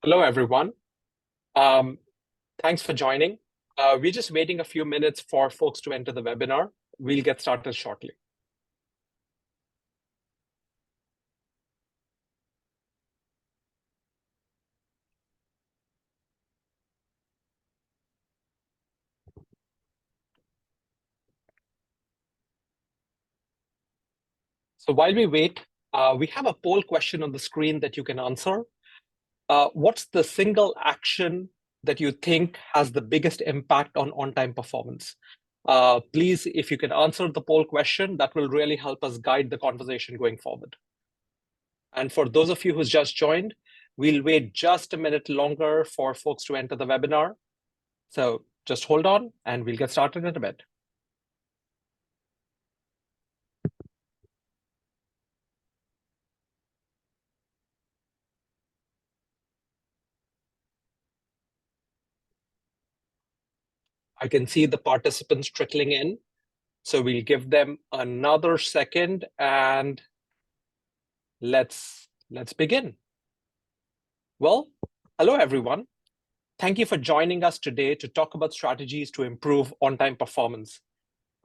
Hello, everyone. Um, Thanks for joining. We're just waiting a few minutes for folks to enter the webinar. We'll get started shortly. So while we wait, we have a poll question on the screen that you can answer. What's the single action that you think has the biggest impact on on-time performance? Please, if you can answer the poll question, that will really help us guide the conversation going forward. And for those of you who's just joined, we'll wait just a minute longer for folks to enter the webinar. So just hold on and we'll get started in a bit. I can see the participants trickling in. So we'll give them another second and let's begin. Well, hello, everyone. Thank you for joining us today to talk about strategies to improve on-time performance.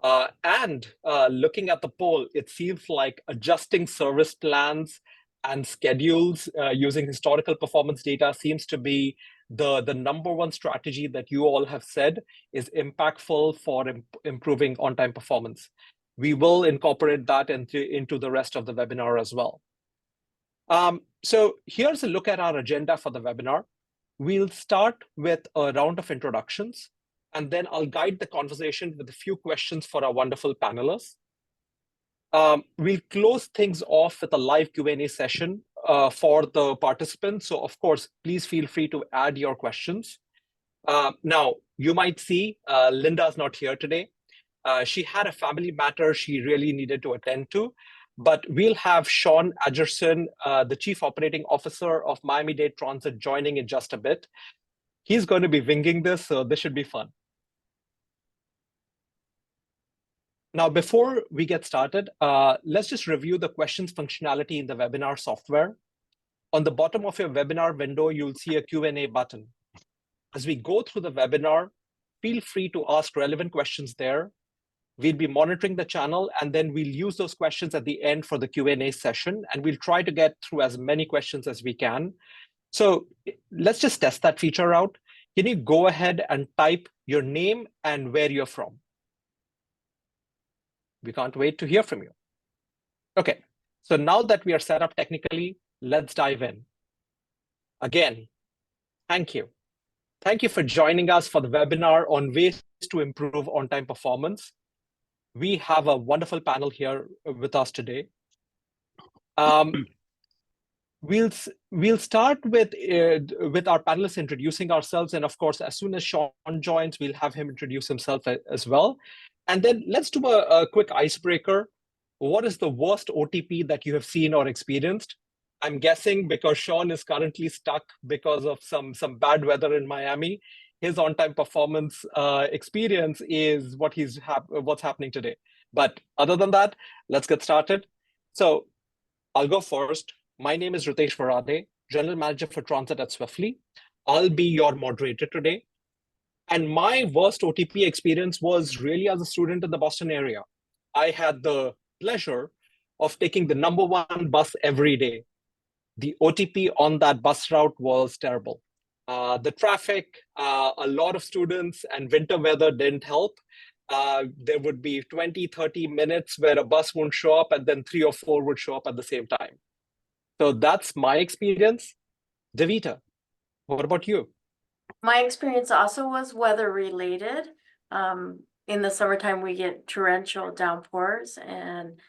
Looking at the poll, it seems like adjusting service plans and schedules using historical performance data seems to be the number one strategy that you all have said is impactful for improving on-time performance. We will incorporate that into the rest of the webinar as well. So here's a look at our agenda for the webinar. We'll start with a round of introductions, and then I'll guide the conversation with a few questions for our wonderful panelists. We'll close things off with a live Q&A session for the participants. So of course, please feel free to add your questions. Now, you might see Linda's not here today. She had a family matter she really needed to attend to, but we'll have Sean Adgerson, the Chief Operating Officer of Miami-Dade Transit, joining in just a bit. He's going to be winging this, so this should be fun. Now, before we get started, let's just review the questions functionality in the webinar software. On the bottom of your webinar window, you'll see a Q&A button. As we go through the webinar, feel free to ask relevant questions there. We'll be monitoring the channel, and then we'll use those questions at the end for the Q&A session, and we'll try to get through as many questions as we can. So let's just test that feature out. Can you go ahead and type your name and where you're from? We can't wait to hear from you. Okay, so now that we are set up technically, let's dive in. Again, thank you. Thank you for joining us for the webinar on ways to improve on-time performance. We have a wonderful panel here with us today. We'll start with our panelists introducing ourselves, and of course, as soon as Sean joins, we'll have him introduce himself as well. And then let's do a quick icebreaker. What is the worst OTP that you have seen or experienced? I'm guessing because Sean is currently stuck because of some bad weather in Miami, his on-time performance experience is what's happening today. But other than that, let's get started. So I'll go first. My name is Ritesh Varade, General Manager for Transit at Swiftly. I'll be your moderator today. And my worst OTP experience was really as a student in the Boston area. I had the pleasure of taking the number one bus every day. The OTP on that bus route was terrible. The traffic, a lot of students, and winter weather didn't help. There would be 20, 30 minutes where a bus won't show up, and then 3 or 4 would show up at the same time. So that's my experience. Devita, what about you? My experience also was weather related. In the summertime, we get torrential downpours, and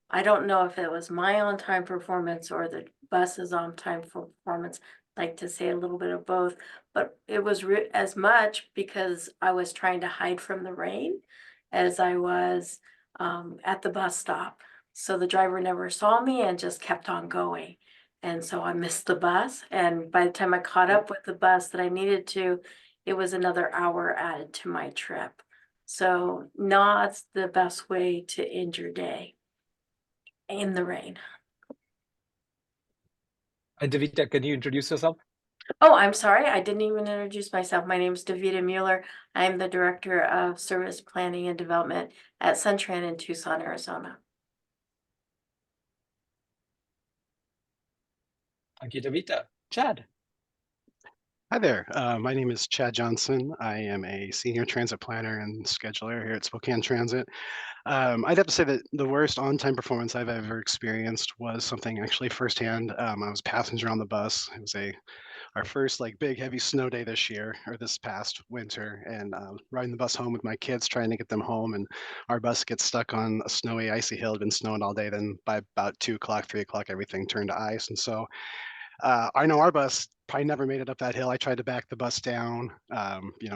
I don't know if it was my on-time performance or the bus's on-time performance. I'd like to say a little bit of both, but it was as much because I was trying to hide from the rain as I was at the bus stop. So the driver never saw me and just kept on going. And so I missed the bus. And by the time I caught up with the bus that I needed to, it was another hour added to my trip. So not the best way to end your day in the rain. And Devita, can you introduce yourself? Oh, I'm sorry, I didn't even introduce myself. My name is Davita Mueller. I am the Director of Service Planning and Development at Sun Tran in Tucson, Arizona. Thank you, Davita. Chad. Hi there. My name is Chad Johnson. I am a senior transit planner and scheduler here at Spokane Transit. I'd have to say that the worst on-time performance I've ever experienced was something actually firsthand. I was a passenger on the bus. It was our first like big heavy snow day this year or this past winter, and riding the bus home with my kids, trying to get them home, and our bus gets stuck on a snowy, icy hill. It'd been snowing all day. Then by about 2 o'clock, 3 o'clock, everything turned to ice, and so I know our bus probably never made it up that hill. I tried to back the bus down,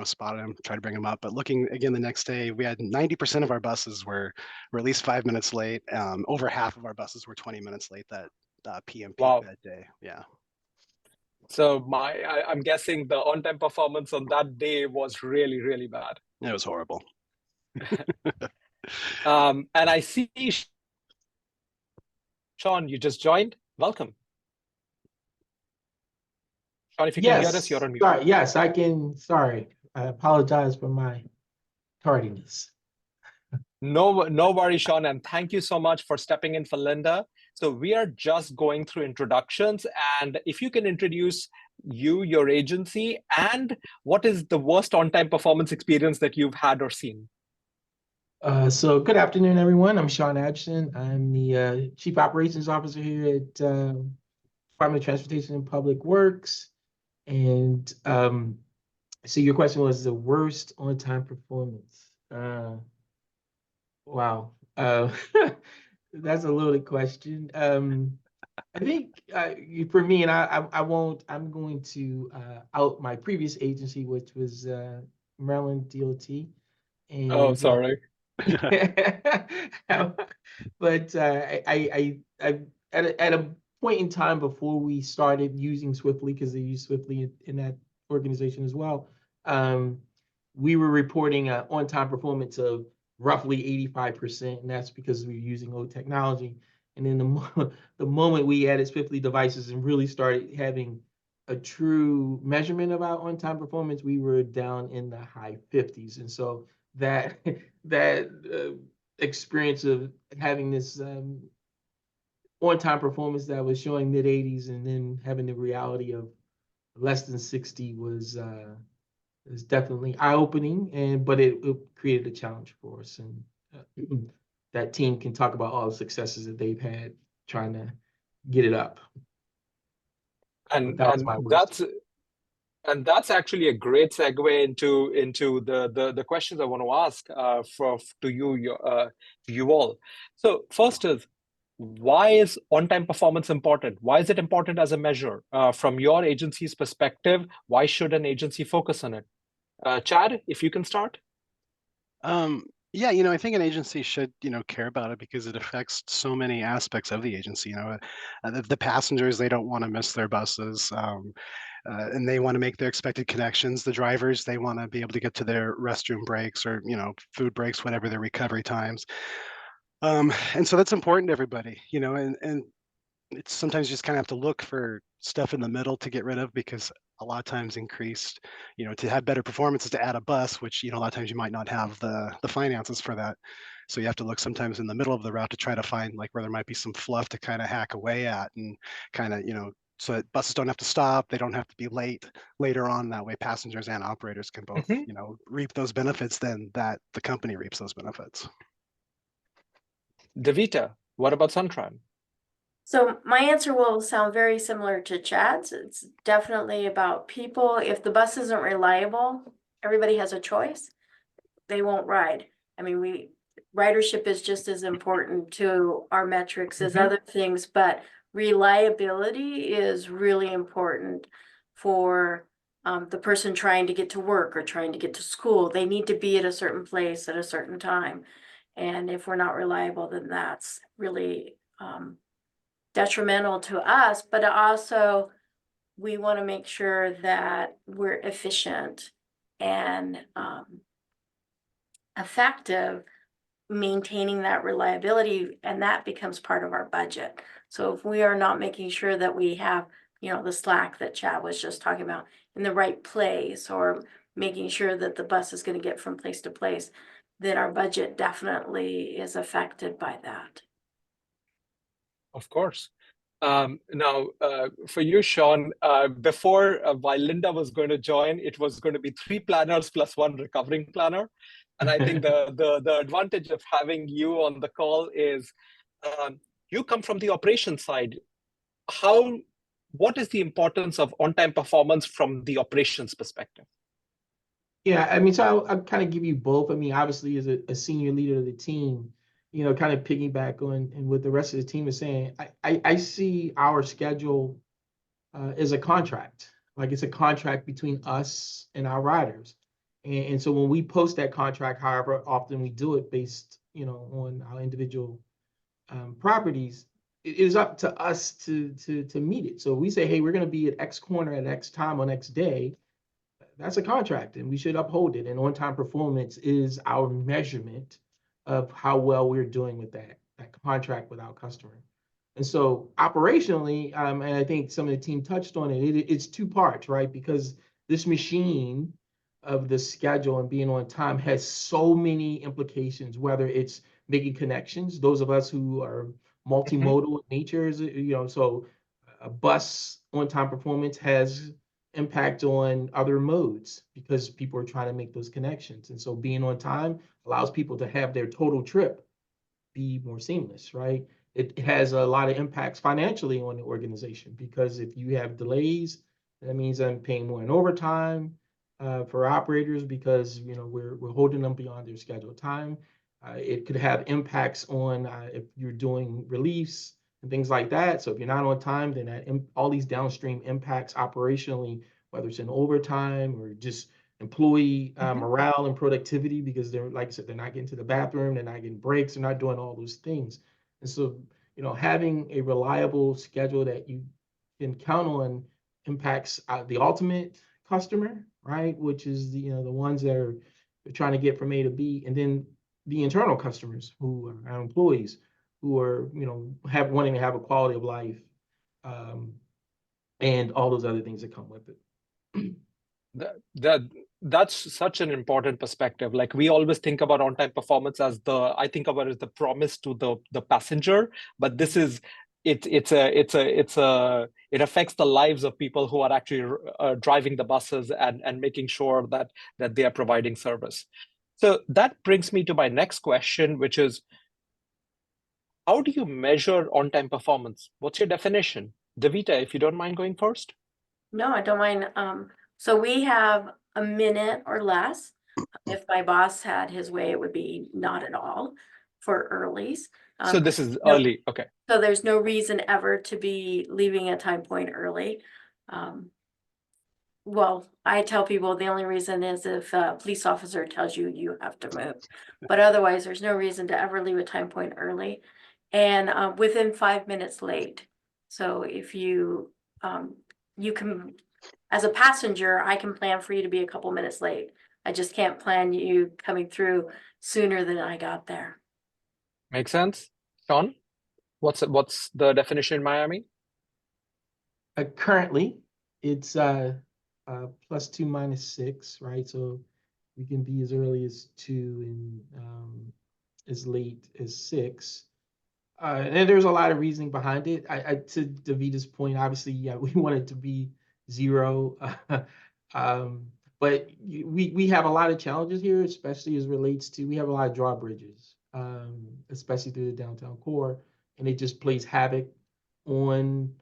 spotted him, tried to bring him up. But looking again the next day, we had 90% of our buses were at least 5 minutes late. Over half of our buses were 20 minutes late that PM peak Wow. that day. Yeah, So I'm guessing the on-time performance on that day was really, really bad. it was horrible. And I see, Sean, you just joined. Welcome. Sean, if you can hear us, you're Yes, on mute. sorry. Yes, I can. Sorry, I apologize for my tardiness. No worries, Sean, and thank you so much for stepping in for Linda. So we are just going through introductions, and if you can introduce you, your agency, and what is the worst on-time performance experience that you've had or seen? So good afternoon, everyone. I'm Sean Adson. I'm the Chief Operations Officer here at Department of Transportation and Public Works. And so your question was the worst on-time performance. Wow. That's a loaded question. I think for me, and I won't, I'm going to out my previous agency, which was Maryland DOT. Oh, And sorry. but I at a point in time before we started using Swiftly, because they use Swiftly in that organization as well, we were reporting on-time performance of roughly 85%, and that's because we were using old technology. And then the moment we added Swiftly devices and really started having a true measurement of our on-time performance, we were down in the high 50s. And so that experience of having this on-time performance that was showing mid 80s and then having the reality of less than 60 was definitely eye-opening, but it created a challenge for us. And that team can talk about all the successes that they've had trying to get it up. And That was my worst. that's actually a great segue into the questions I want to ask to you all. So first is, why is on-time performance important? Why is it important as a measure? From your agency's perspective, why should an agency focus on it? Chad, if you can start. Yeah, I think an agency should, care about it because it affects so many aspects of the agency. The passengers, they don't want to miss their buses. And they want to make their expected connections. The drivers, they want to be able to get to their restroom breaks or food breaks, whatever their recovery times. And so that's important to everybody, and it's sometimes you just kind of have to look for stuff in the middle to get rid of because a lot of times increased, to have better performances to add a bus, which a lot of times you might not have the finances for that. So you have to look sometimes in the middle of the route to try to find like where there might be some fluff to kind of hack away at and kind of so that buses don't have to stop, they don't have to be late later on. That way passengers and operators can both reap those benefits, then that the company reaps those benefits. Davita, what about Sun Tran? So my answer will sound very similar to Chad's. It's definitely about people. If the bus isn't reliable, everybody has a choice. They won't ride. I mean, ridership is just as important to our metrics as other things, but reliability is really important for the person trying to get to work or trying to get to school. They need to be at a certain place at a certain time. And if we're not reliable, then that's really detrimental to us, but also we want to make sure that we're efficient and effective maintaining that reliability, and that becomes part of our budget. So if we are not making sure that we have the slack that Chad was just talking about, in the right place, or making sure that the bus is going to get from place to place, then our budget definitely is affected by that. Of course. Now, for you, Sean, before, while Linda was going to join, it was going to be 3 planners plus 1 recovering planner. And I think the advantage of having you on the call is you come from the operations side. What is the importance of on-time performance from the operations perspective? Yeah, I mean, so I'll kind of give you both. I mean, obviously, as a senior leader of the team, kind of piggyback on and what the rest of the team is saying, I see our schedule as a contract. Like, it's a contract between us and our riders. And so when we post that contract, however often we do it based, on our individual properties, it is up to us to meet it. So we say, hey, we're going to be at X corner at X time on X day. That's a contract, and we should uphold it. And on-time performance is our measurement of how well we're doing with that contract with our customer. And so operationally, and I think some of the team touched on it, it's 2 parts, right? Because this machine of the schedule and being on time has so many implications, whether it's making connections, those of us who are multimodal in nature, so a bus on-time performance has impact on other modes because people are trying to make those connections. And so being on time allows people to have their total trip be more seamless, right? It has a lot of impacts financially on the organization, because if you have delays, that means I'm paying more in overtime for operators, because we're holding them beyond their scheduled time. It could have impacts on if you're doing reliefs and things like that. So if you're not on time, then all these downstream impacts operationally, whether it's in overtime or just employee morale and productivity, because they're, like I said, they're not getting to the bathroom, they're not getting breaks, they're not doing all those things. And so, having a reliable schedule that you can count on impacts the ultimate customer, right? Which is the ones that are trying to get from A to B, and then the internal customers who are our employees, who are wanting to have a quality of life, and all those other things that come with it. That's such an important perspective. Like, we always think about on-time performance as I think about it as the promise to the passenger, but this is it affects the lives of people who are actually driving the buses and making sure that they are providing service. So that brings me to my next question, which is, how do you measure on-time performance? What's your definition? Davita, if you don't mind going first. No, I don't mind. So we have a minute or less. If my boss had his way, it would be not at all for earlies. So this is early, okay. So there's no reason ever to be leaving a time point early. Well, I tell people the only reason is if a police officer tells you you have to move, but otherwise there's no reason to ever leave a time point early, and within 5 minutes late. So if you can, as a passenger, I can plan for you to be a couple minutes late. I just can't plan you coming through sooner than I got there. Makes sense. Sean, what's the definition in Miami? Currently, it's +2 -6, right? So we can be as early as 2 and as late as 6. And there's a lot of reasoning behind it. To Davita's point, obviously, yeah, we want it to be 0. But we have a lot of challenges here, especially as relates to, we have a lot of drawbridges, especially through the downtown core, and it just plays havoc on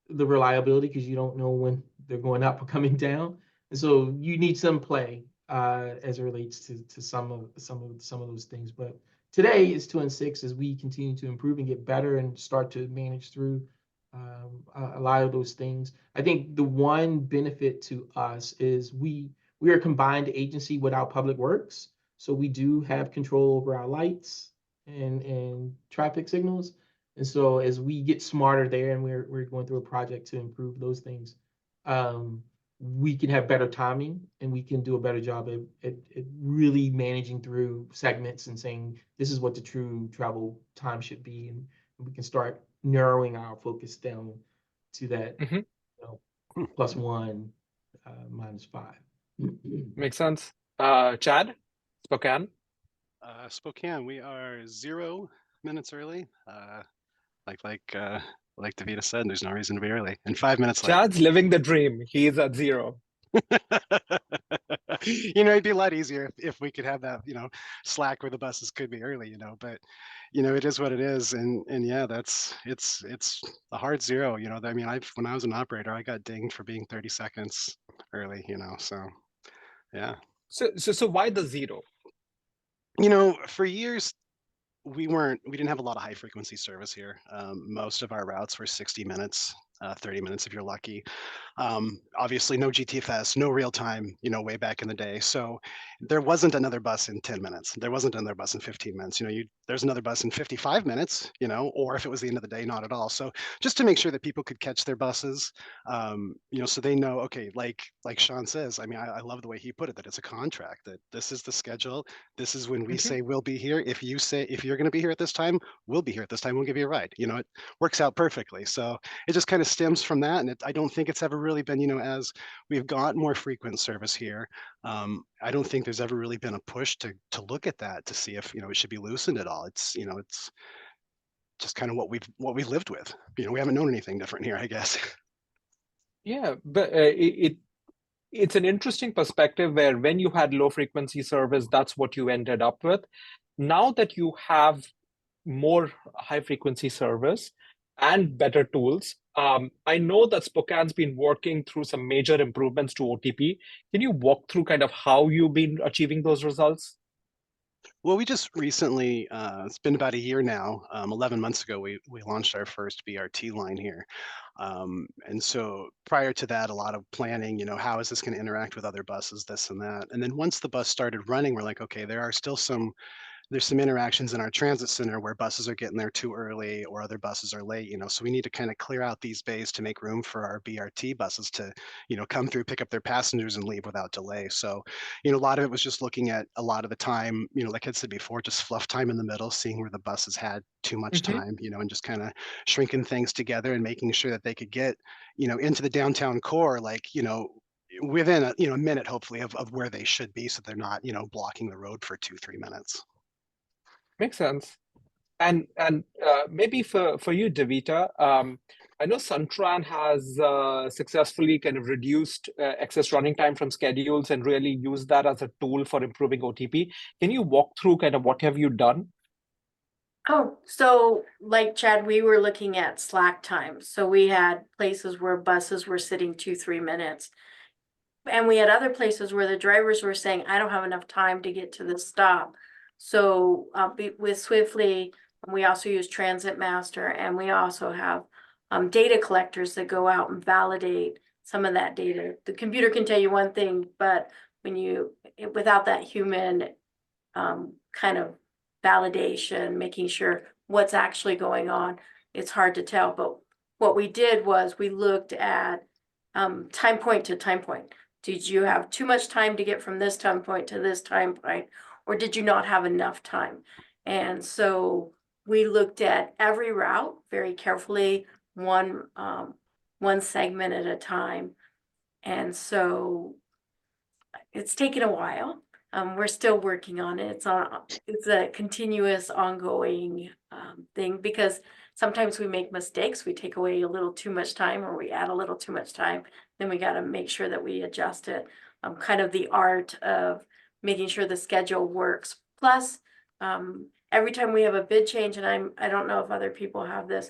the reliability, because you don't know when they're going up or coming down. And so you need some play as it relates to some of those things. But today is 2 and 6 as we continue to improve and get better and start to manage through a lot of those things. I think the one benefit to us is we are a combined agency with our public works. So we do have control over our lights and traffic signals. And so as we get smarter there, and we're going through a project to improve those things, we can have better timing, and we can do a better job at really managing through segments and saying, this is what the true travel time should be. And we can start narrowing our focus down to that plus 1 minus 5. Makes sense. Chad, Spokane. Spokane, we are 0 minutes early. Like Davita said, there's no reason to be early. And 5 minutes late. Chad's living the dream. He's at 0. It'd be a lot easier if we could have that, slack where the buses could be early, but it is what it is. And yeah, it's a hard 0, I mean, when I was an operator, I got dinged for being 30 seconds early, so yeah. So why the 0? For years, we didn't have a lot of high frequency service here. Most of our routes were 60 minutes, 30 minutes if you're lucky. Obviously no GTFS, no real time, way back in the day. So there wasn't another bus in 10 minutes. There wasn't another bus in 15 minutes. There's another bus in 55 minutes, or if it was the end of the day, not at all. So just to make sure that people could catch their buses, so they know, okay, like Sean says, I mean, I love the way he put it, that it's a contract, that this is the schedule. This is when we say we'll be here. If you're going to be here at this time, we'll be here at this time. We'll give you a ride. It works out perfectly. So it just kind of stems from that. And I don't think it's ever really been, as we've got more frequent service here, I don't think there's ever really been a push to look at that to see if, it should be loosened at all. It's, it's just kind of what we've lived with. We haven't known anything different here, I guess. Yeah, but it's an interesting perspective where when you had low frequency service, that's what you ended up with. Now that you have more high frequency service and better tools, I know that Spokane's been working through some major improvements to OTP. Can you walk through kind of how you've been achieving those results? Well, we just recently, it's been about a year now, 11 months ago, we launched our first BRT line here. And so prior to that, a lot of planning, how is this going to interact with other buses, this and that. And then once the bus started running, we're like, okay, there's some interactions in our transit center where buses are getting there too early or other buses are late, so we need to kind of clear out these bays to make room for our BRT buses to, come through, pick up their passengers and leave without delay. So, a lot of it was just looking at a lot of the time, like I said before, just fluff time in the middle, seeing where the buses had too much time, and just kind of shrinking things together and making sure that they could get, into the downtown core, like, within a minute, hopefully, of where they should be, so they're not, blocking the road for 2-3 minutes. Makes sense. And maybe for you, Davita, I know Sun Tran has successfully kind of reduced excess running time from schedules and really used that as a tool for improving OTP. Can you walk through kind of what have you done? Oh, so like Chad, we were looking at slack time. So we had places where buses were sitting 2-3 minutes. And we had other places where the drivers were saying, I don't have enough time to get to the stop. So with Swiftly, we also use Transit Master, and we also have data collectors that go out and validate some of that data. The computer can tell you one thing, but without that human kind of validation, making sure what's actually going on, it's hard to tell. But what we did was we looked at time point to time point. Did you have too much time to get from this time point to this time point, or did you not have enough time? And so we looked at every route very carefully, one segment at a time. And so it's taken a while. We're still working on it. It's a continuous, ongoing thing, because sometimes we make mistakes. We take away a little too much time, or we add a little too much time. Then we got to make sure that we adjust it. Kind of the art of making sure the schedule works. Plus, every time we have a bid change, and I don't know if other people have this,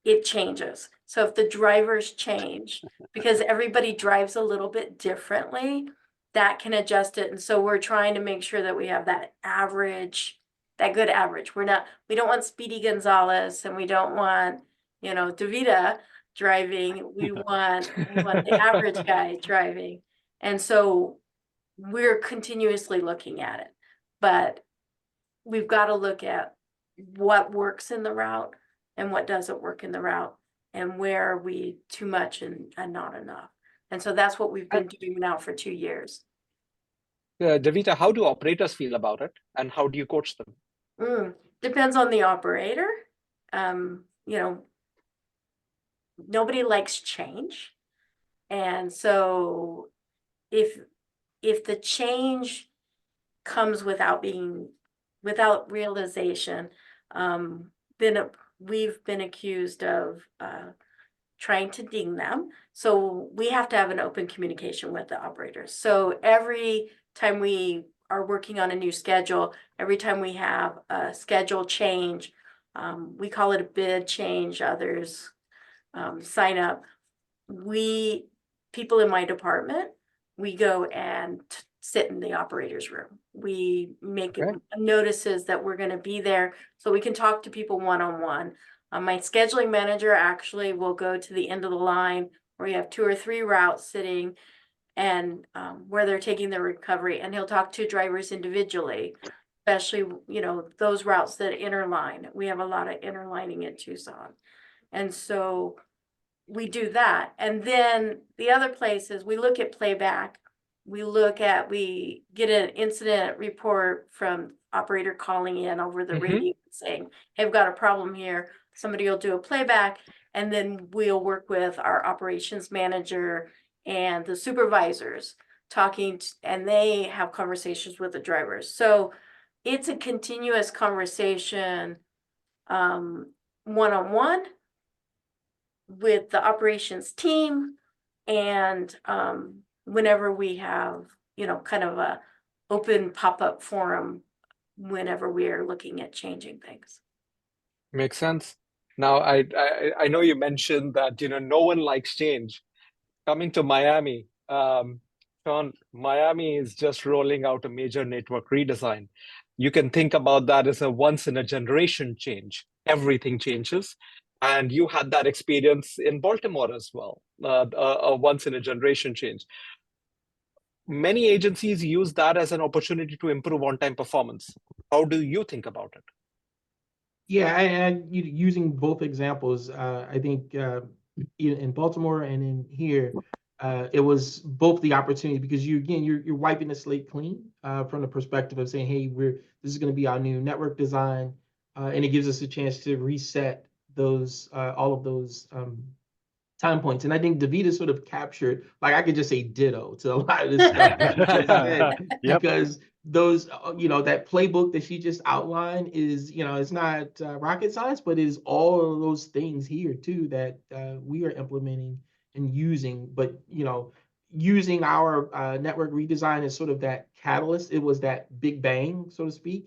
it changes. So if the drivers change, because everybody drives a little bit differently, that can adjust it. And so we're trying to make sure that we have that average, that good average. We don't want Speedy Gonzalez, and we don't want, Davita driving. We want the average guy driving. And so we're continuously looking at it, but we've got to look at what works in the route and what doesn't work in the route, and where are we too much and not enough. And so that's what we've been doing now for 2 years. Davita, how do operators feel about it, and how do you coach them? Depends on the operator. Nobody likes change. And so if the change comes without realization, then we've been accused of trying to ding them. So we have to have an open communication with the operators. So every time we are working on a new schedule, every time we have a schedule change, we call it a bid change, others sign up. People in my department, we go and sit in the operator's room. We make notices that we're going to be there so we can talk to people one-on-one. My scheduling manager actually will go to the end of the line where you have 2 or 3 routes sitting and where they're taking their recovery, and he'll talk to drivers individually, especially, those routes that interline. We have a lot of interlining in Tucson. And so we do that. And then the other place is we look at playback. We get an incident report from operator calling in over the radio saying, hey, I've got a problem here. Somebody will do a playback, and then we'll work with our operations manager and the supervisors and they have conversations with the drivers. So it's a continuous conversation, one-on-one with the operations team, and whenever we have, kind of a open pop-up forum whenever we are looking at changing things. Makes sense. Now, I know you mentioned that, no one likes change. Coming to Miami, Sean, Miami is just rolling out a major network redesign. You can think about that as a once-in-a-generation change. Everything changes. And you had that experience in Baltimore as well, a once-in-a-generation change. Many agencies use that as an opportunity to improve on-time performance. How do you think about it? Yeah, and using both examples, I think in Baltimore and in here, it was both the opportunity because you're wiping the slate clean from the perspective of saying, hey, this is going to be our new network design, and it gives us a chance to reset all of those time points. And I think Davida sort of captured, like I could just say ditto to a lot of this stuff that you just said, because those, that playbook that she just outlined is, it's not rocket science, but it is all of those things here too that we are implementing and using. But, using our network redesign as sort of that catalyst, it was that big bang, so to speak,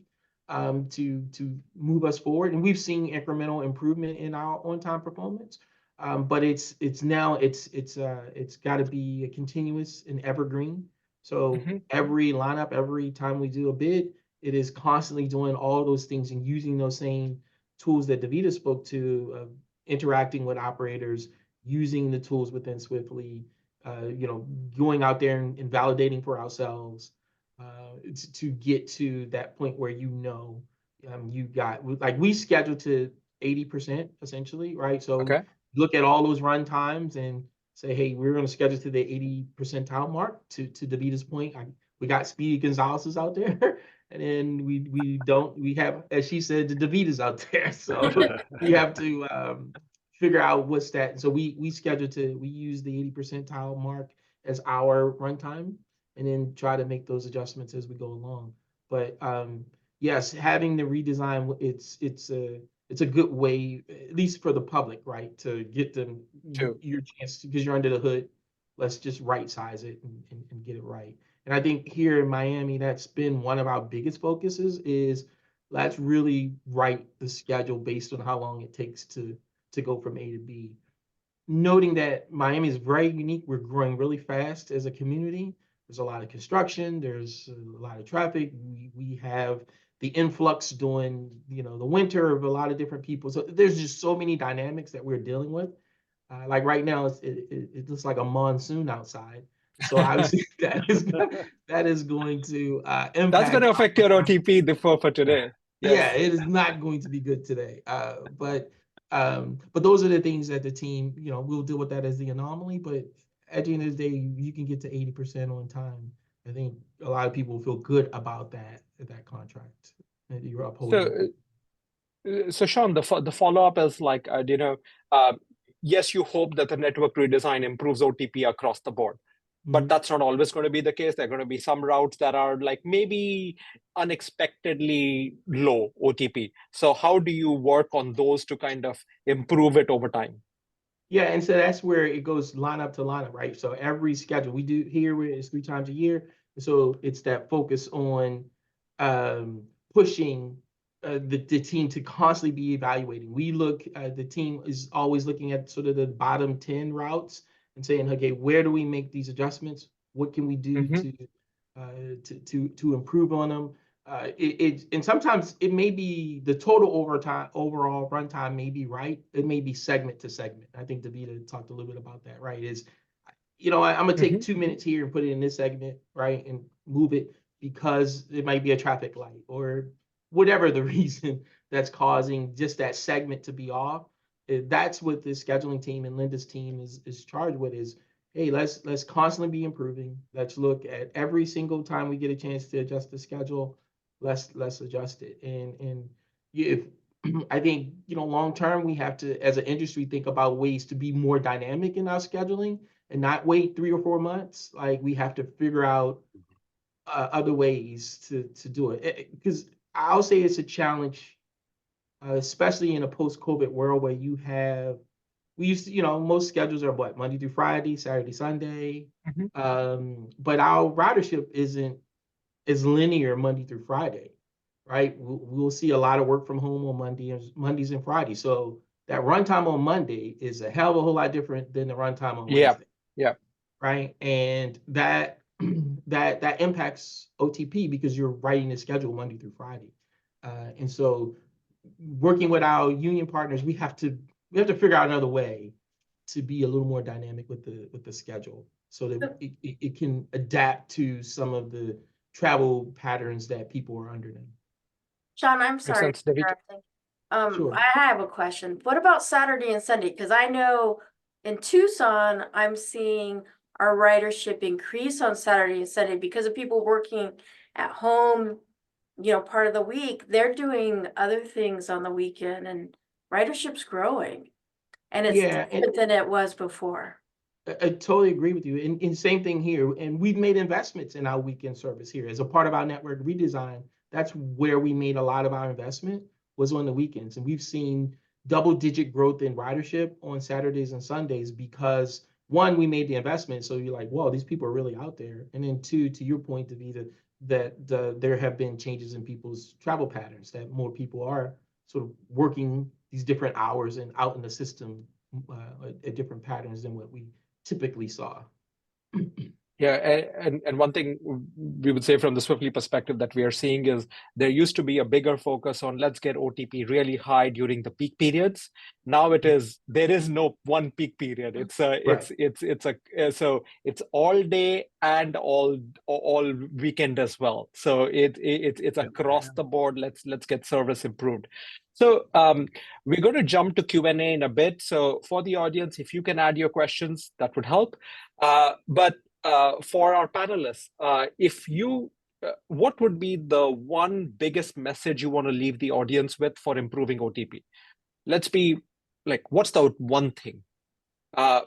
to move us forward. And we've seen incremental improvement in our on-time performance. But it's got to be a continuous and evergreen. So every lineup, every time we do a bid, it is constantly doing all those things and using those same tools that Davida spoke to, interacting with operators, using the tools within Swiftly, going out there and validating for ourselves to get to that point where you got, like, we schedule to 80% essentially, right? So look at all those run times and say, hey, we're going to schedule to the 80 percentile mark. To Davida's point, we got Speedy Gonzalez's out there, and then we have, as she said, the Davidas out there. So we have to figure out what's that. And so we use the 80 percentile mark as our runtime, and then try to make those adjustments as we go along. But yes, having the redesign, it's a good way, at least for the public, right, to get them your chance because you're under the hood. Let's just right size it and get it right. And I think here in Miami, that's been one of our biggest focuses is let's really write the schedule based on how long it takes to go from A to B. Noting that Miami is very unique. We're growing really fast as a community. There's a lot of construction. There's a lot of traffic. We have the influx during, the winter of a lot of different people. So there's just so many dynamics that we're dealing with. Like right now, it looks like a monsoon outside. So obviously that is going to impact. That's going to affect your OTP for today. Yes. Yeah, it is not going to be good today. But those are the things that the team, we'll deal with that as the anomaly. But at the end of the day, you can get to 80% on time. I think a lot of people feel good about that contract that you're upholding. So Sean, the follow-up is like, yes, you hope that the network redesign improves OTP across the board, but that's not always going to be the case. There are going to be some routes that are like maybe unexpectedly low OTP. So how do you work on those to kind of improve it over time? Yeah, and so that's where it goes lineup to lineup, right? So every schedule we do here is 3 times a year. So it's that focus on pushing the team to constantly be evaluating. We look, the team is always looking at sort of the bottom 10 routes and saying, okay, where do we make these adjustments? What can we do to improve on them? And sometimes it may be the total overall runtime may be right. It may be segment to segment. I think Davida talked a little bit about that, right? Is, I'm gonna take 2 minutes here and put it in this segment, right? And move it because it might be a traffic light or whatever the reason that's causing just that segment to be off. That's what the scheduling team and Linda's team is charged with is, hey, let's constantly be improving. Let's look at every single time we get a chance to adjust the schedule. Let's adjust it. And if I think, long term, we have to, as an industry, think about ways to be more dynamic in our scheduling and not wait 3 or 4 months. Like we have to figure out other ways to do it. Because I'll say it's a challenge, especially in a post-COVID world where we used to, most schedules are what, Monday through Friday, Saturday, Sunday. But our ridership isn't as linear Monday through Friday, right? We'll see a lot of work from home on Mondays and Fridays. So that runtime on Monday is a hell of a whole lot different than the runtime on Wednesday. Yeah. Right. And that that impacts OTP because you're writing the schedule Monday through Friday. And so working with our union partners, we have to figure out another way to be a little more dynamic with the schedule so that it can adapt to some of the travel patterns that people are under now. Sean, I'm sorry sense, for David. interrupting. Sure. I have a question. What about Saturday and Sunday? Because I know in Tucson, I'm seeing our ridership increase on Saturday and Sunday because of people working at home, part of the week. They're doing other things on the weekend and ridership's growing. And it's different than it was before. I totally agree with you. And same thing here. And we've made investments in our weekend service here as a part of our network redesign. That's where we made a lot of our investment was on the weekends. And we've seen double-digit growth in ridership on Saturdays and Sundays because one, we made the investment. So you're like, whoa, these people are really out there. And then two, to your point, Davida, that there have been changes in people's travel patterns, that more people are sort of working these different hours and out in the system at different patterns than what we typically saw. Yeah, and one thing we would say from the Swiftly perspective that we are seeing is there used to be a bigger focus on let's get OTP really high during the peak periods. Now there is no one peak period. It's all day and all weekend as well. So it's across the board. Let's get service improved. So we're going to jump to Q&A in a bit. So for the audience, if you can add your questions, that would help. But for our panelists, what would be the one biggest message you want to leave the audience with for improving OTP? Let's be like, what's the one thing?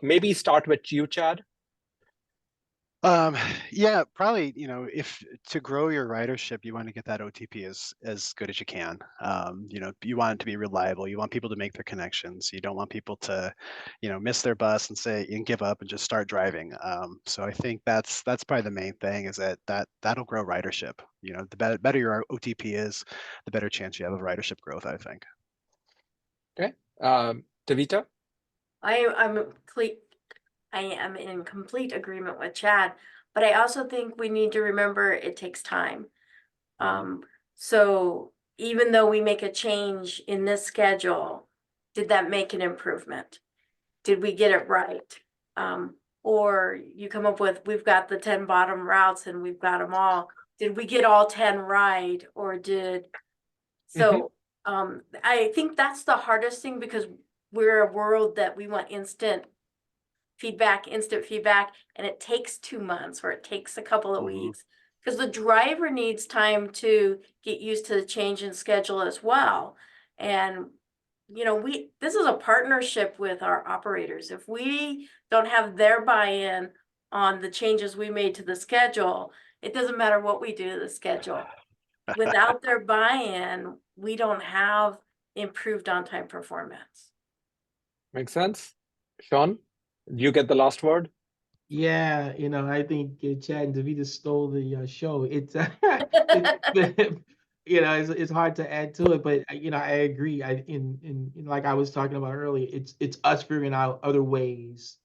Maybe start with you, Chad. Yeah, probably, if to grow your ridership, you want to get that OTP as good as you can. You want it to be reliable. You want people to make their connections. You don't want people to, miss their bus and say and give up and just start driving. So I think that's probably the main thing is that'll grow ridership. The better your OTP is, the better chance you have of ridership growth, I think. Okay. Davita? I am in complete agreement with Chad, but I also think we need to remember it takes time. So even though we make a change in this schedule, did that make an improvement? Did we get it right? Or you come up with, we've got the 10 bottom routes and we've got them all. Did we get all 10 right? I think that's the hardest thing because we're a world that we want instant feedback, and it takes 2 months or it takes a couple of weeks because the driver needs time to get used to the change in schedule as well. And you know, this is a partnership with our operators. If we don't have their buy-in on the changes we made to the schedule, it doesn't matter what we do to the schedule. Without their buy-in, we don't have improved on-time performance. Makes sense? Sean, you get the last word? Yeah, I think Chad and Davida stole the show. It's it's hard to add to it, but I agree. In like I was talking about earlier, it's us figuring out other ways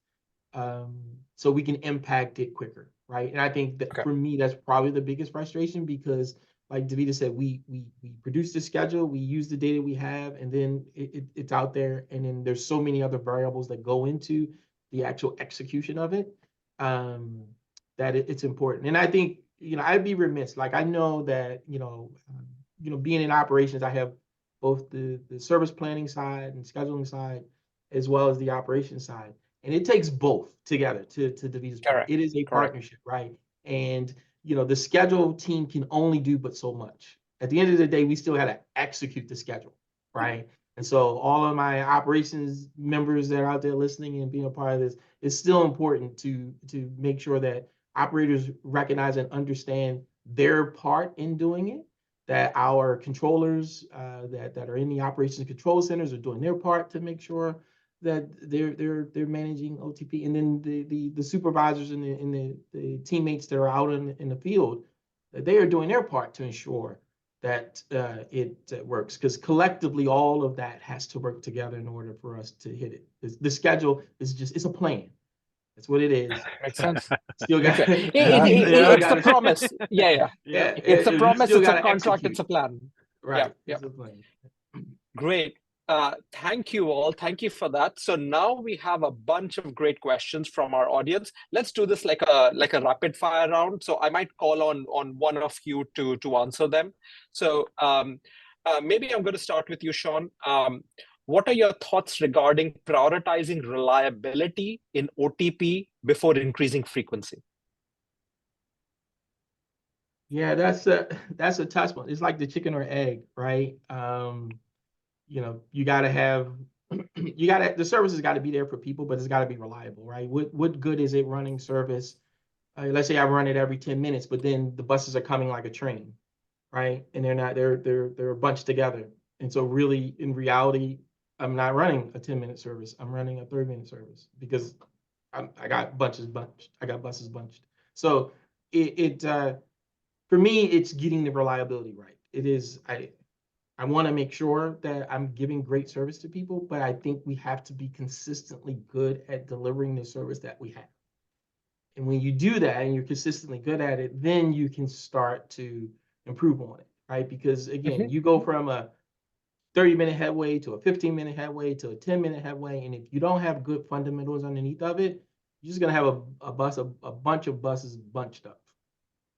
so we can impact it quicker, right? And I think that Okay. for me, that's probably the biggest frustration because, like Davida said, we produce the schedule, we use the data we have, and then it's out there, and then there's so many other variables that go into the actual execution of it um, that it's important. And I think I'd be remiss. Like I know that being in operations, I have both the service planning side and scheduling side, as well as the operations side. And it takes both together to Davida's point. Correct. It is a Correct. partnership, right? And the schedule team can only do but so much. At the end of the day, we still got to execute the schedule, right? And so all of my operations members that are out there listening and being a part of this, it's still important to make sure that operators recognize and understand their part in doing it, that our controllers that are in the operations control centers are doing their part to make sure that they're managing OTP, and then the supervisors and the teammates that are out in the field, that they are doing their part to ensure that it works, because collectively all of that has to work together in order for us to hit it. The schedule is it's a plan. That's what it is. Makes sense. Still got It's the promise. Yeah. yeah. It's a You promise, still it's a got to contract, execute. it's a plan. Right. Yeah. It's a plan. Great. Thank you all. Thank you for that. So now we have a bunch of great questions from our audience. Let's do this like a rapid fire round. So I might call on one of you to answer them. So maybe I'm going to start with you, Sean. What are your thoughts regarding prioritizing reliability in OTP before increasing frequency? Yeah, that's a tough one. It's like the chicken or egg, right? You got to have the service has got to be there for people, but it's got to be reliable, right? What good is it running service? Let's say I run it every 10 minutes, but then the buses are coming like a train, right? And they're bunched together. And so really, in reality, I'm not running a 10-minute service. I'm running a 30-minute service because I got buses bunched. So for me, it's getting the reliability right. It is I want to make sure that I'm giving great service to people, but I think we have to be consistently good at delivering the service that we have. And when you do that and you're consistently good at it, then you can start to improve on it, right? Because again, you go from a 30-minute headway to a 15-minute headway to a 10-minute headway, and if you don't have good fundamentals underneath of it, you're just gonna have a bunch of buses bunched up.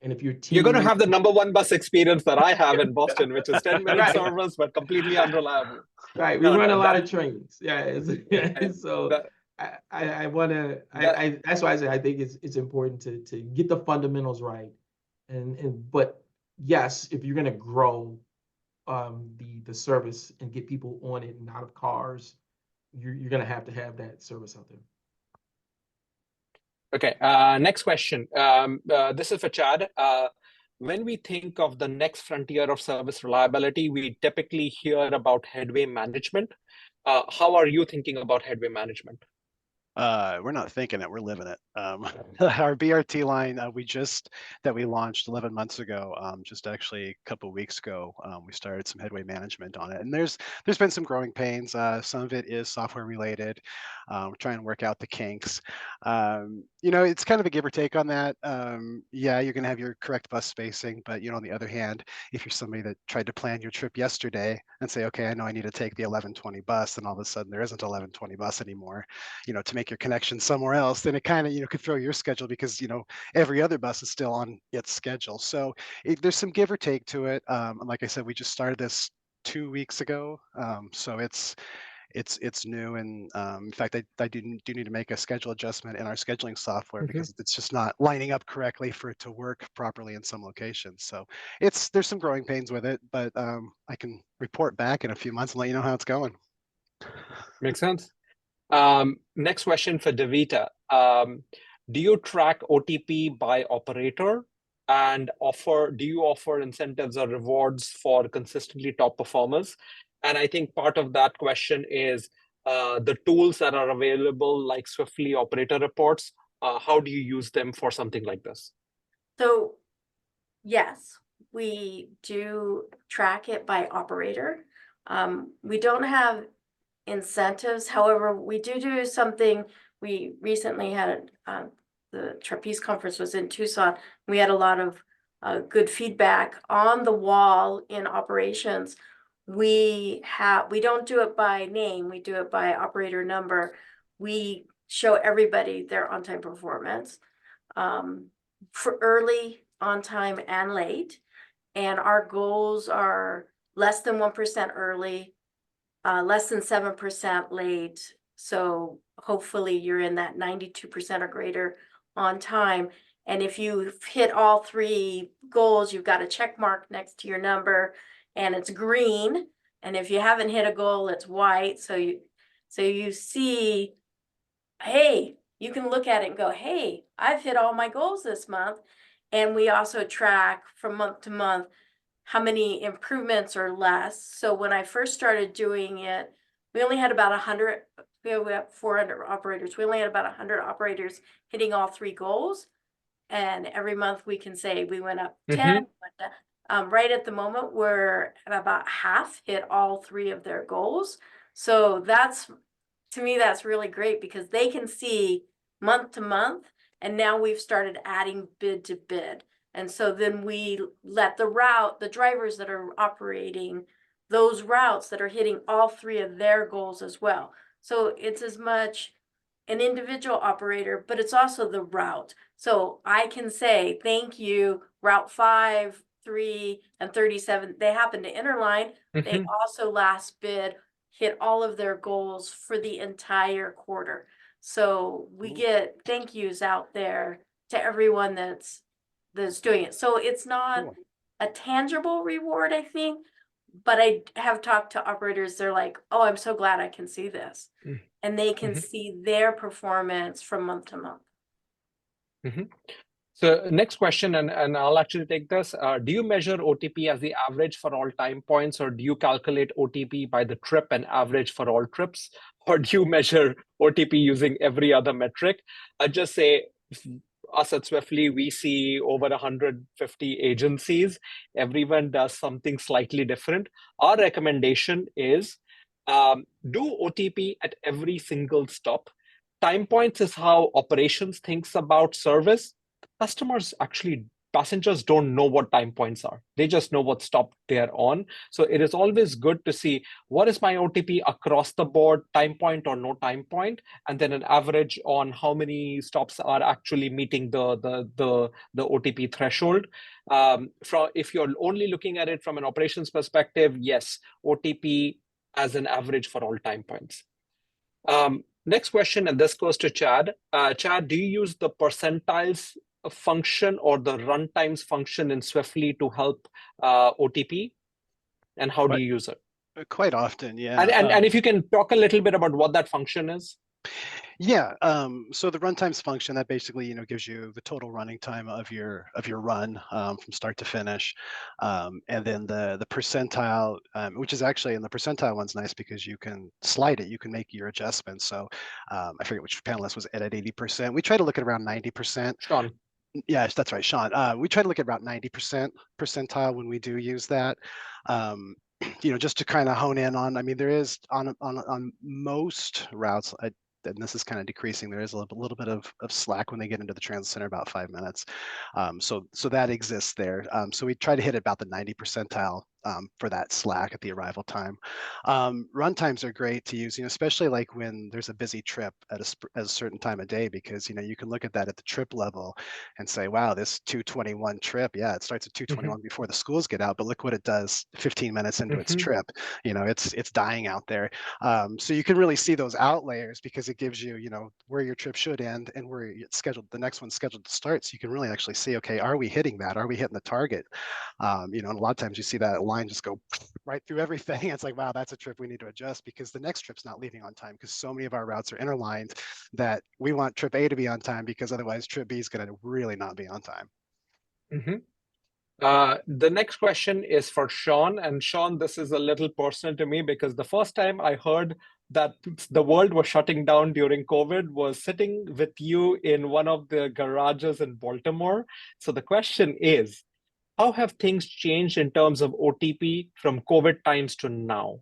And if your team, you're going to have the number one bus experience that I have in Boston, which is 10-minute right. service, but completely unreliable. Right, we run a lot of trains. Yeah, so that, I want to. I that's why I say I think it's important to get the fundamentals right, but yes, if you're going to grow the service and get people on it and out of cars, you're going to have that service out there. Okay, next question. This is for Chad. When we think of the next frontier of service reliability, we typically hear about headway management. How are you thinking about headway management? We're not thinking it, we're living it. Our BRT line that we launched 11 months ago, just actually a couple of weeks ago, we started some headway management on it, and there's been some growing pains. Some of it is software related. We're trying to work out the kinks. It's kind of a give or take on that. Yeah, you're gonna have your correct bus spacing, but on the other hand, if you're somebody that tried to plan your trip yesterday and say, okay, I know I need to take the 11:20 bus, and all of a sudden there isn't 11:20 bus anymore, to make your connection somewhere else, then it kind of, could throw your schedule because, every other bus is still on its schedule. So there's some give or take to it. And like I said, we just started this 2 weeks ago. So it's new. And in fact, I do need to make a schedule adjustment in our scheduling software because it's just not lining up correctly for it to work properly in some locations. So there's some growing pains with it, but I can report back in a few months and let you know how it's going. Makes sense. Next question for Davita. Do you track OTP by operator and do you offer incentives or rewards for consistently top performers? And I think part of that question is the tools that are available, like Swiftly operator reports. How do you use them for something like this? So yes, we do track it by operator. We don't have incentives. However, we do something. We recently had the Trapeze conference was in Tucson. We had a lot of good feedback on the wall in operations. We don't do it by name. We do it by operator number. We show everybody their on-time performance for early, on time, and late. And our goals are less than 1% early, less than 7% late. So hopefully you're in that 92% or greater on time. And if you hit all three goals, you've got a check mark next to your number and it's green. And if you haven't hit a goal, it's white. So you see, hey, you can look at it and go, hey, I've hit all my goals this month. And we also track from month to month how many improvements or less. So when I first started doing it, we only had about 100, we have 400 operators. We only had about 100 operators hitting all three goals. And every month we can say we went up 10. But, right at the moment, we're at about half hit all three of their goals. So to me, that's really great because they can see month to month. And now we've started adding bid to bid. And so then we let the drivers that are operating those routes that are hitting all three of their goals as well. So it's as much an individual operator, but it's also the route. So I can say, thank you, Route 5, 3, and 37. They happen to interline. They also last bid hit all of their goals for the entire quarter. So we get thank yous out there to everyone that's doing it. So it's not a tangible reward, I think, but I have talked to operators. They're like, oh, I'm so glad I can see this. And they can see their performance from month to month. So next question, and I'll actually take this. Do you measure OTP as the average for all time points, or do you calculate OTP by the trip and average for all trips? Or do you measure OTP using every other metric? I'd just say, us at Swiftly, we see over 150 agencies. Everyone does something slightly different. Our recommendation is do OTP at every single stop. Time points is how operations thinks about service. Passengers don't know what time points are. They just know what stop they're on. So it is always good to see what is my OTP across the board, time point or no time point, and then an average on how many stops are actually meeting the OTP threshold. If you're only looking at it from an operations perspective, yes, OTP as an average for all time points. Next question, and this goes to Chad. Chad, do you use the percentiles function or the runtimes function in Swiftly to help OTP? And how do you use it? Quite often, yeah. And if you can talk a little bit about what that function is. Yeah, so the runtimes function that basically gives you the total running time of your run from start to finish, and then the percentile, which is actually, and the percentile one's nice because you can slide it, you can make your adjustments. So I forget which panelist was at 80%. We try to look at around 90%. Sean. Yes, that's right, Sean. We try to look at about 90% percentile when we do use that. Just to kind of hone in on. I mean, there is on most routes. And this is kind of decreasing. There is a little bit of slack when they get into the transit center, about 5 minutes. So that exists there. So we try to hit about the 90 percentile for that slack at the arrival time. Run times are great to use, especially like when there's a busy trip at a certain time of day, because you can look at that at the trip level and say, wow, this 2:21 trip, yeah, it starts at 2:21 before the schools get out, but look what it does 15 minutes into its trip. It's dying out there. So you can really see those outliers because it gives you, where your trip should end and where it's scheduled, the next one's scheduled to start. So you can really actually see, okay, are we hitting that? Are we hitting the target? And a lot of times you see that line line just go right through everything. It's like, wow, that's a trip we need to adjust because the next trip's not leaving on time because so many of our routes are interlined that we want trip A to be on time because otherwise trip B is going to really not be on time. Mhm. The next question is for Sean. And Sean, this is a little personal to me because the first time I heard that the world was shutting down during COVID was sitting with you in one of the garages in Baltimore. So the question is, how have things changed in terms of OTP from COVID times to now?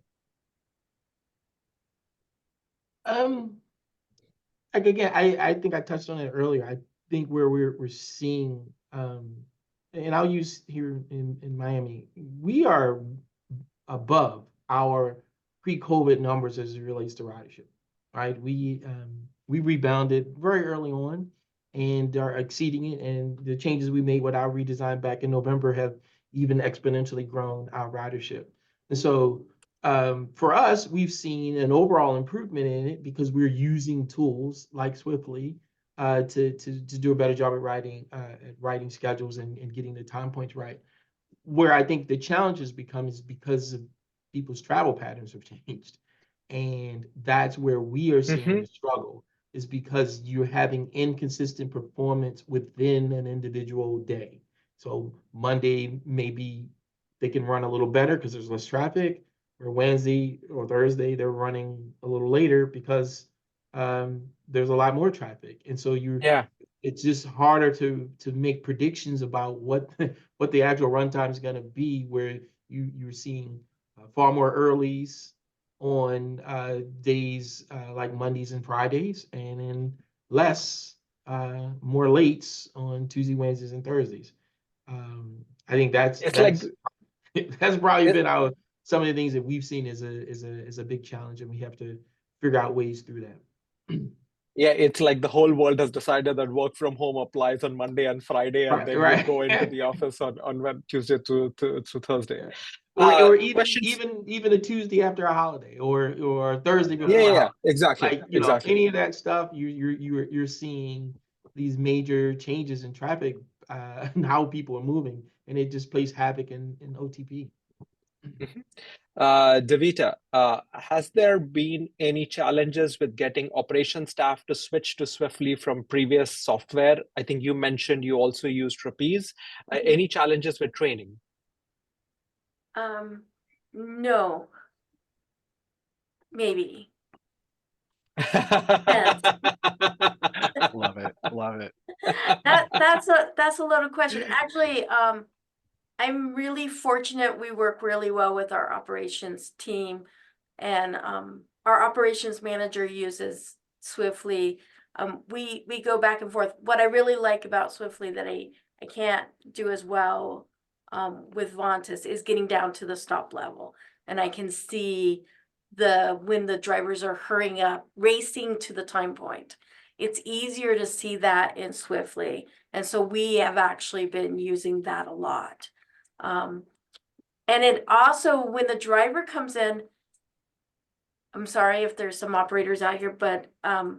Like again, I think I touched on it earlier. I think where we're seeing, and I'll use here in Miami, we are above our pre-COVID numbers as it relates to ridership, right? We rebounded very early on and are exceeding it. And the changes we made with our redesign back in November have even exponentially grown our ridership. And so for us, we've seen an overall improvement in it because we're using tools like Swiftly to do a better job at writing schedules and getting the time points right. Where I think the challenge has become is because of people's travel patterns have changed. And that's where we are seeing the struggle is because you're having inconsistent performance within an individual day. So Monday, maybe they can run a little better because there's less traffic, or Wednesday or Thursday, they're running a little later because there's a lot more traffic. And so Yeah. it's just harder to make predictions about what what the actual runtime is going to be, where you're seeing far more earlies on days like Mondays and Fridays, and then less more lates on Tuesday, Wednesdays, and Thursdays. I think It's like that's probably it, been some of the things that we've seen as a big challenge, and we have to figure out ways through that. yeah, it's like the whole world has decided that work from home applies on Monday and Friday, and then you Right. go into the office on Tuesday to Thursday. Yeah. Or even Questions? even a Tuesday after a holiday, or a Thursday Yeah, before a yeah, holiday. exactly, Like, exactly. any of that stuff, you're seeing these major changes in traffic, and how people are moving, and it just plays havoc in OTP. Davita, has there been any challenges with getting operation staff to switch to Swiftly from previous software? I think you mentioned you also use Trapeze. Any challenges with training? No, maybe. Love it. Love it. That's a loaded question. Actually, I'm really fortunate. We work really well with our operations team, and our operations manager uses Swiftly. We go back and forth. What I really like about Swiftly that I can't do as well with Vontis is getting down to the stop level, and I can see when the drivers are hurrying up, racing to the time point. It's easier to see that in Swiftly, and so we have actually been using that a lot. And it also, when the driver comes in, I'm sorry if there's some operators out here, but I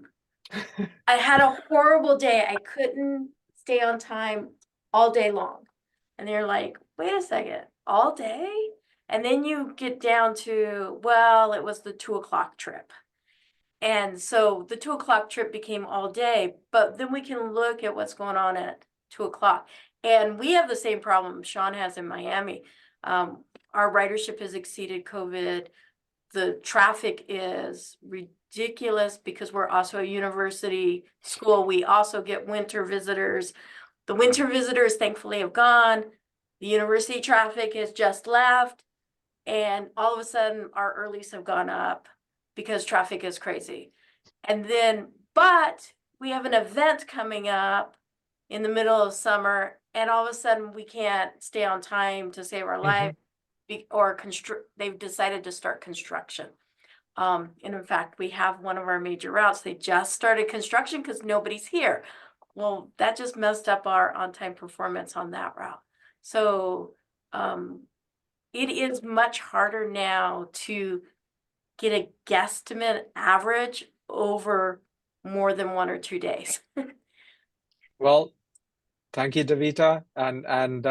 had a horrible day. I couldn't stay on time all day long. And they're like, wait a second, all day? And then you get down to, well, it was the 2:00 trip. And so the 2:00 trip became all day, but then we can look at what's going on at 2:00. And we have the same problem Sean has in Miami. Our ridership has exceeded COVID. The traffic is ridiculous because we're also a university school. We also get winter visitors. The winter visitors thankfully have gone. The university traffic has just left. And all of a sudden our earlies have gone up because traffic is crazy. And then, but we have an event coming up in the middle of summer, and all of a sudden we can't stay on time to save our life, or they've decided to start construction. And in fact, we have one of our major routes. They just started construction because nobody's here. Well, that just messed up our on-time performance on that route. So it is much harder now to get a guesstimate average over more than 1 or 2 days. Well, Thank you, Davita, and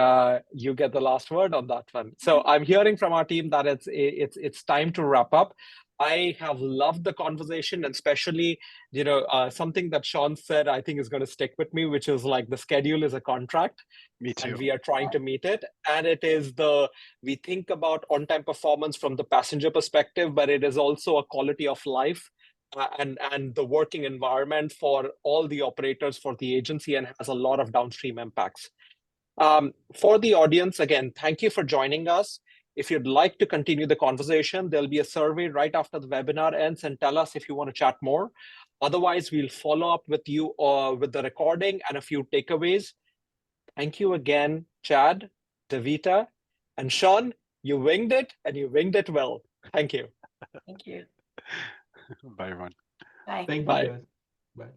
you get the last word on that one. So I'm hearing from our team that it's time to wrap up. I have loved the conversation, and especially something that Sean said I think is going to stick with me, which is like the schedule is a contract. Me too. And we are trying to meet it. And it is we think about on-time performance from the passenger perspective, but it is also a quality of life and the working environment for all the operators for the agency, and has a lot of downstream impacts. For the audience, again, thank you for joining us. If you'd like to continue the conversation, there'll be a survey right after the webinar ends, and tell us if you want to chat more. Otherwise, we'll follow up with you with the recording and a few takeaways. Thank you again, Chad, Davita, and Sean. You winged it, and you winged it well. Thank you. Thank you. Bye, everyone. Bye. Thank you, Bye. guys. Bye.